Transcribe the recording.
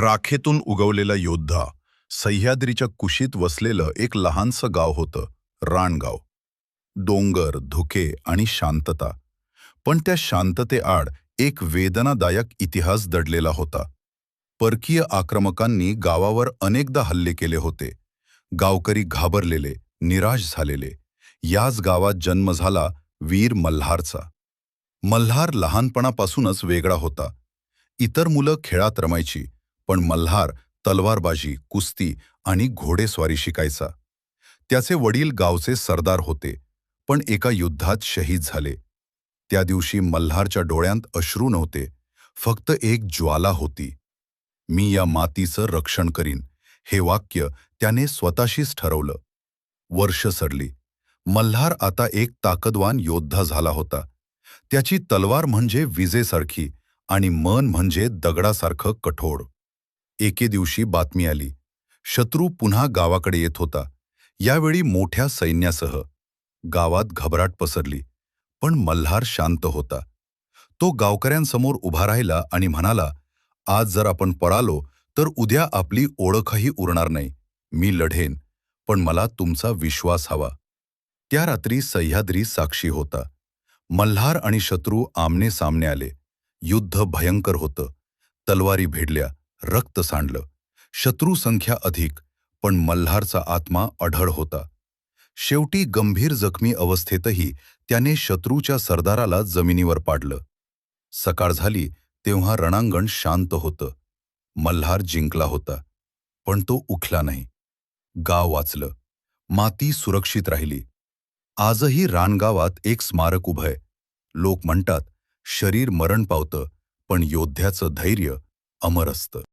राखेतून उगवलेला योद्धा. सह्याद्रीच्या कुशीत वसलेलं एक लहानसं गाव होतं, रानगाव. डोंगर, धुके आणि शांतता. पण त्या शांततेआड एक वेदनादायक इतिहास दडलेला होता. परकीय आक्रमकांनी गावावर अनेकदा हल्ले केले होते. गावकरी घाबरलेले, निराश झालेले. याच गावात जन्म झाला वीर मल्हारचा. मल्हार लहानपणापासूनच वेगळा होता. इतर मुलं खेळात रमायची, पण मल्हार तलवारबाजी, कुस्ती आणि घोडेस्वारी शिकायचा. त्याचे वडील गावचे सरदार होते, पण एका युद्धात शहीद झाले. त्या दिवशी मल्हारच्या डोळ्यांत अश्रू नव्हते, फक्त एक ज्वाला होती. मी या मातीचं रक्षण करीन, हे वाक्य त्याने स्वतःशीच ठरवलं. वर्ष सरली. मल्हार आता एक ताकदवान योद्धा झाला होता. त्याची तलवार म्हणजे विजेसारखी आणि मन म्हणजे दगडासारखं कठोर. एके दिवशी बातमी आली. शत्रू पुन्हा गावाकडे येत होता, यावेळी मोठ्या सैन्यासह. गावात घबराट पसरली, पण मल्हार शांत होता. तो गावकऱ्यांसमोर उभा राहिला आणि म्हणाला, आज जर आपण पळालो तर उद्या आपली ओळखही उरणार नाही. मी लढेन, पण मला तुमचा विश्वास हवा. त्या रात्री सह्याद्री साक्षी होता. मल्हार आणि शत्रू आमने सामने आले. युद्ध भयंकर होतं. तलवारी भिडल्या, रक्त सांडलं. शत्रू संख्या अधिक, पण मल्हारचा आत्मा अढळ होता. शेवटी गंभीर जखमी अवस्थेतही त्याने शत्रूच्या सरदाराला जमिनीवर पाडलं. सकाळ झाली तेव्हा रणांगण शांत होतं. मल्हार जिंकला होता, पण तो उठला नाही. गाव वाचलं. माती सुरक्षित राहिली. आजही रानगावात एक स्मारक उभंय. लोक म्हणतात, शरीर मरण पावतं, पण योद्ध्याचं धैर्य अमर असतं.